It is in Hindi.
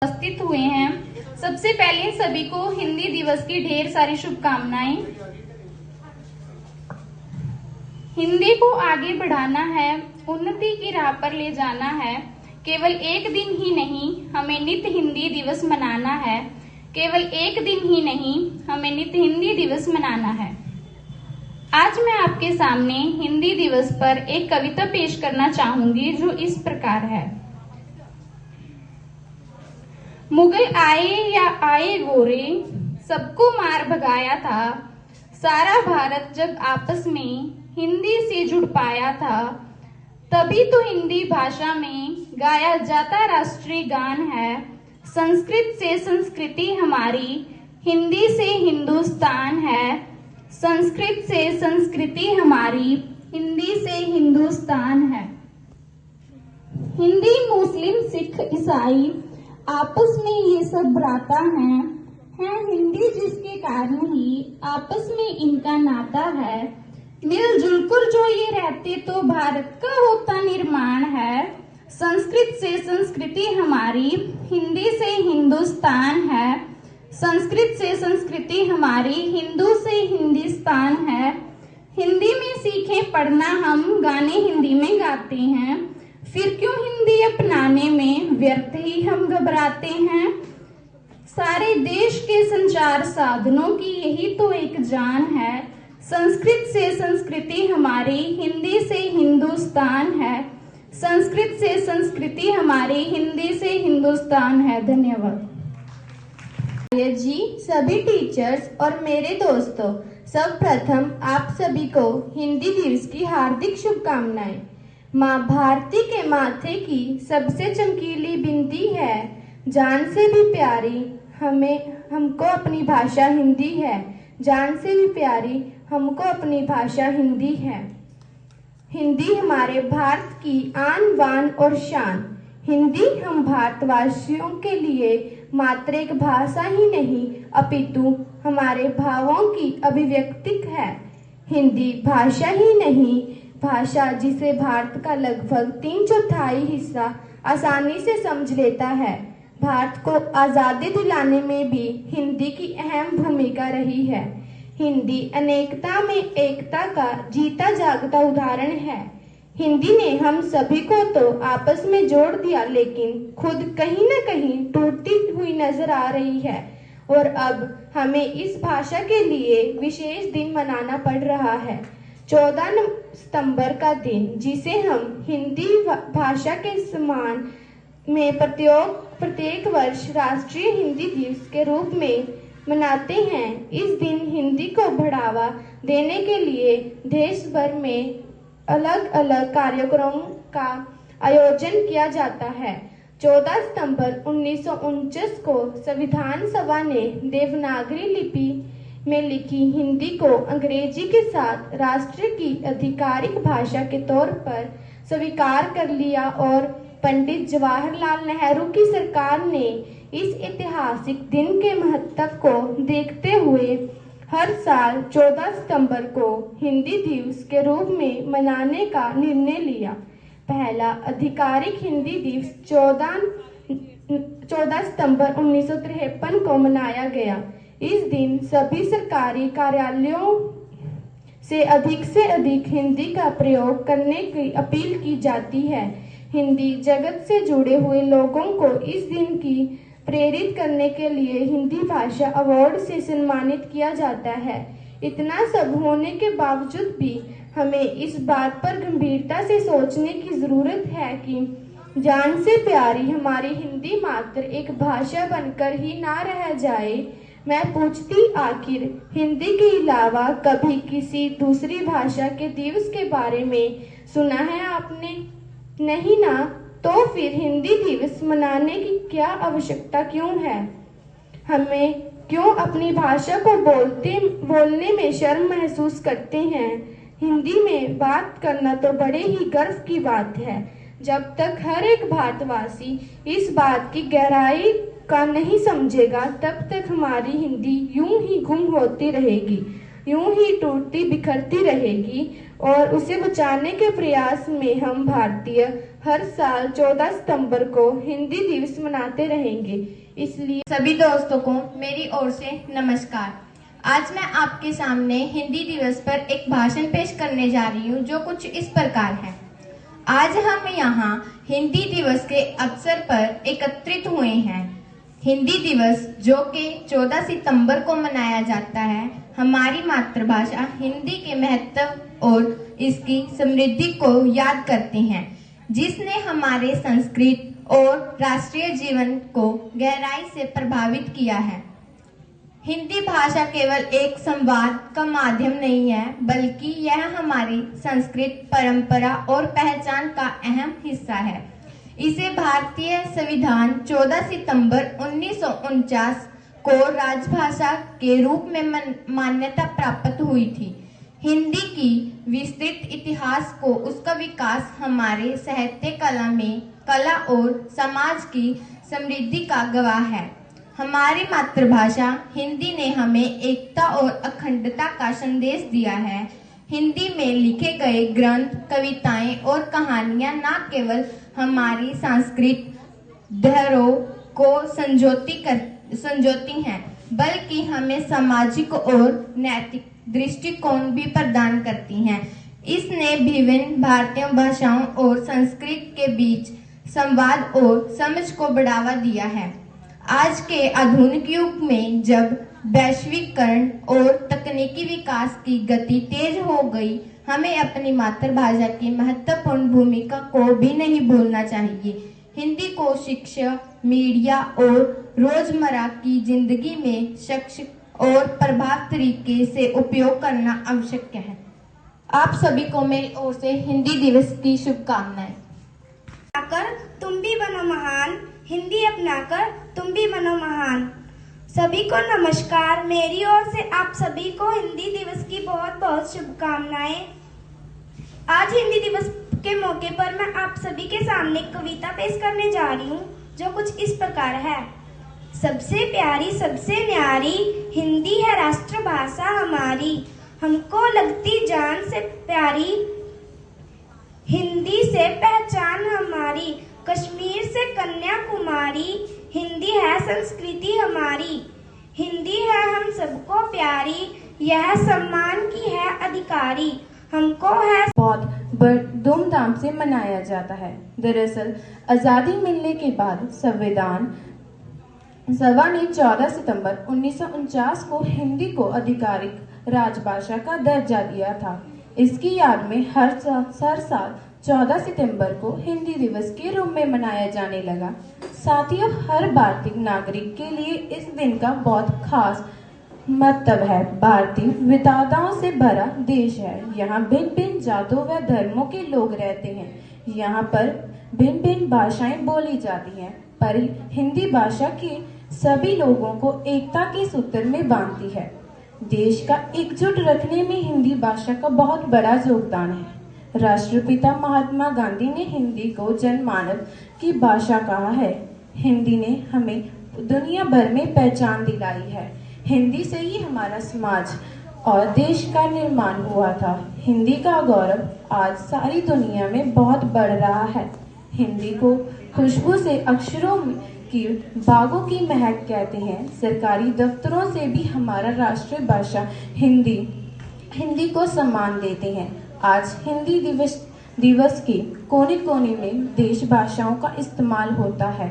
उपस्थित हुए हैं, सबसे पहले सभी को हिंदी दिवस की ढेर सारी शुभकामनाएं। हिंदी को आगे बढ़ाना है, उन्नति की राह पर ले जाना है। केवल एक दिन ही नहीं, हमें नित्य हिंदी दिवस मनाना है। केवल एक दिन ही नहीं, हमें नित्य हिंदी दिवस मनाना है। आज मैं आपके सामने हिंदी दिवस पर एक कविता पेश करना चाहूंगी जो इस प्रकार है। मुगल आए या आए गोरे, सबको मार भगाया था। सारा भारत जब आपस में हिंदी से जुड़ पाया था, तभी तो हिंदी भाषा में गाया जाता राष्ट्रीय गान है। संस्कृत से संस्कृति हमारी, हिंदी से हिंदुस्तान है। संस्कृत से संस्कृति हमारी, हिंदी से हिंदुस्तान है। हिंदी, मुस्लिम, सिख, ईसाई आपस में ये सब भ्राता हैं। हिंदी जिसके कारण ही आपस में इनका नाता है। मिलजुल कर जो ये रहते तो भारत का होता निर्माण है। संस्कृत से संस्कृति हमारी, हिंदी से हिंदुस्तान है। संस्कृत से संस्कृति हमारी, हिंदू से हिंदुस्तान है। हिंदी में सीखें पढ़ना हम, गाने हिंदी में गाते हैं। फिर क्यों हिंदी अपनाने में व्यर्थ ही हम घबराते हैं। सारे देश के संचार साधनों की यही तो एक जान है। संस्कृत से संस्कृति हमारी, हिंदी से हिंदुस्तान है। संस्कृत से संस्कृति हमारी, हिंदी से हिंदुस्तान है। धन्यवाद जी, सभी टीचर्स और मेरे दोस्तों, सर्वप्रथम आप सभी को हिंदी दिवस की हार्दिक शुभकामनाएं। माँ भारती के माथे की सबसे चमकीली बिंदी है, जान से भी प्यारी हमको अपनी भाषा हिंदी है। जान से भी प्यारी हमको अपनी भाषा हिंदी है। हिंदी हमारे भारत की आन बान और शान। हिंदी हम भारतवासियों के लिए मात्र एक भाषा ही नहीं, अपितु हमारे भावों की अभिव्यक्ति है। हिंदी भाषा ही नहीं, भाषा जिसे भारत का लगभग 3/4 हिस्सा आसानी से समझ लेता है। भारत को आजादी दिलाने में भी हिंदी की अहम भूमिका रही है। हिंदी अनेकता में एकता का जीता जागता उदाहरण है। हिंदी ने हम सभी को तो आपस में जोड़ दिया, लेकिन खुद कहीं न कहीं टूटती हुई नजर आ रही है। और अब हमें इस भाषा के लिए विशेष दिन मनाना पड़ रहा है, 14 सितंबर का दिन, जिसे हम हिंदी भाषा के सम्मान में प्रत्येक वर्ष राष्ट्रीय हिंदी दिवस के रूप में मनाते हैं। इस दिन हिंदी को बढ़ावा देने के लिए देश भर में अलग अलग कार्यक्रमों का आयोजन किया जाता है। 14 सितंबर 1949 को संविधान सभा ने देवनागरी लिपि में लिखी हिंदी को अंग्रेजी के साथ राष्ट्र की आधिकारिक भाषा के तौर पर स्वीकार कर लिया और पंडित जवाहरलाल नेहरू की सरकार ने इस ऐतिहासिक दिन के महत्व को देखते हुए हर साल 14 सितंबर को हिंदी दिवस के रूप में मनाने का निर्णय लिया। पहला आधिकारिक हिंदी दिवस 14 सितंबर 1953 को मनाया गया। इस दिन सभी सरकारी कार्यालयों से अधिक हिंदी का प्रयोग करने की अपील की जाती है। हिंदी जगत से जुड़े हुए लोगों को इस दिन की प्रेरित करने के लिए हिंदी भाषा अवार्ड से सम्मानित किया जाता है। इतना सब होने के बावजूद भी हमें इस बात पर गंभीरता से सोचने की जरूरत है कि जान से प्यारी हमारी हिंदी मात्र एक भाषा बनकर ही ना रह जाए। मैं पूछती, आखिर हिंदी के अलावा कभी किसी दूसरी भाषा के दिवस के बारे में सुना है आपने? नहीं ना, तो फिर हिंदी दिवस मनाने की क्या आवश्यकता क्यों है? हमें क्यों अपनी भाषा को बोलने में शर्म महसूस करते हैं? हिंदी में बात करना तो बड़े ही गर्व की बात है। जब तक हर एक भारतवासी इस बात की गहराई का नहीं समझेगा, तब तक हमारी हिंदी यूं ही गुम होती रहेगी, यूं ही टूटती बिखरती रहेगी और उसे बचाने के प्रयास में हम भारतीय हर साल 14 सितंबर को हिंदी दिवस मनाते रहेंगे। इसलिए सभी दोस्तों को मेरी ओर से नमस्कार। आज मैं आपके सामने हिंदी दिवस पर एक भाषण पेश करने जा रही हूँ जो कुछ इस प्रकार है। आज हम यहाँ हिंदी दिवस के अवसर पर एकत्रित हुए हैं। हिंदी दिवस जो कि 14 सितंबर को मनाया जाता है, हमारी मातृभाषा हिंदी के महत्व और इसकी समृद्धि को याद करते हैं, जिसने हमारे संस्कृत और राष्ट्रीय जीवन को गहराई से प्रभावित किया है। हिंदी भाषा केवल एक संवाद का माध्यम नहीं है, बल्कि यह हमारी संस्कृत, परंपरा और पहचान का अहम हिस्सा है। इसे भारतीय संविधान 14 सितंबर 1949 को राजभाषा के रूप में मान्यता प्राप्त हुई थी। हिंदी की विस्तृत इतिहास को उसका विकास हमारे साहित्य कला में कला और समाज की समृद्धि का गवाह है। हमारी मातृभाषा हिंदी ने हमें एकता और अखंडता का संदेश दिया है। हिंदी में लिखे गए ग्रंथ, कविताएं और कहानियां न केवल हमारी सांस्कृतिक धरोहर को संजोती हैं, बल्कि हमें सामाजिक और नैतिक दृष्टिकोण भी प्रदान करती हैं। इसने विभिन्न भारतीय भाषाओं और संस्कृति के बीच संवाद और समझ को बढ़ावा दिया है। आज के आधुनिक युग में जब वैश्वीकरण और तकनीकी विकास की गति तेज हो गई, हमें अपनी मातृभाषा की महत्वपूर्ण भूमिका को भी नहीं भूलना चाहिए। हिंदी को शिक्षा, मीडिया और रोजमर्रा की जिंदगी में सशक्त और प्रभावी तरीके से उपयोग करना आवश्यक है। आप सभी को मेरी ओर से हिंदी दिवस की शुभकामनाएं। अपनाकर तुम भी बनो महान, हिंदी अपनाकर तुम भी बनो महान। सभी को नमस्कार। मेरी ओर से आप सभी को हिंदी दिवस की बहुत बहुत शुभकामनाएं। आज हिंदी दिवस के मौके पर मैं आप सभी के सामने एक कविता पेश करने जा रही हूँ जो कुछ इस प्रकार है। सबसे प्यारी सबसे न्यारी हिंदी है राष्ट्रभाषा हमारी, हमको लगती जान से प्यारी हिंदी से पहचान हमारी। कश्मीर से कन्याकुमारी हिंदी है संस्कृति हमारी। हिंदी है हम सबको प्यारी, यह सम्मान की है अधिकारी। हमको है बहुत धूमधाम से मनाया जाता है। दरअसल आज़ादी मिलने के बाद संविधान सभा ने 14 सितंबर 1949 को हिंदी को आधिकारिक राजभाषा का दर्जा दिया था। इसकी याद में हर साल 14 सितंबर को हिंदी दिवस के रूप में मनाया जाने लगा। साथियों, हर भारतीय नागरिक के लिए इस दिन का बहुत खास महत्व है। भारतीय विविधताओं से भरा देश है। यहाँ भिन्न भिन्न जातों व धर्मों के लोग रहते हैं। यहाँ पर भिन्न भिन्न भाषाएं बोली जाती हैं, पर हिंदी भाषा के सभी लोगों को एकता के सूत्र में बांधती है। देश का एकजुट रखने में हिंदी भाषा का बहुत बड़ा योगदान है। राष्ट्रपिता महात्मा गांधी ने हिंदी को जनमानस की भाषा कहा है। हिंदी ने हमें दुनिया भर में पहचान दिलाई है। हिंदी से ही हमारा समाज और देश का निर्माण हुआ था। हिंदी का गौरव आज सारी दुनिया में बहुत बढ़ रहा है। हिंदी को खुशबू से अक्षरों की बागों की महक कहते हैं। सरकारी दफ्तरों से भी हमारा राष्ट्रीय भाषा हिंदी को सम्मान देते हैं। आज हिंदी दिवस के कोने कोने में देश भाषाओं का इस्तेमाल होता है।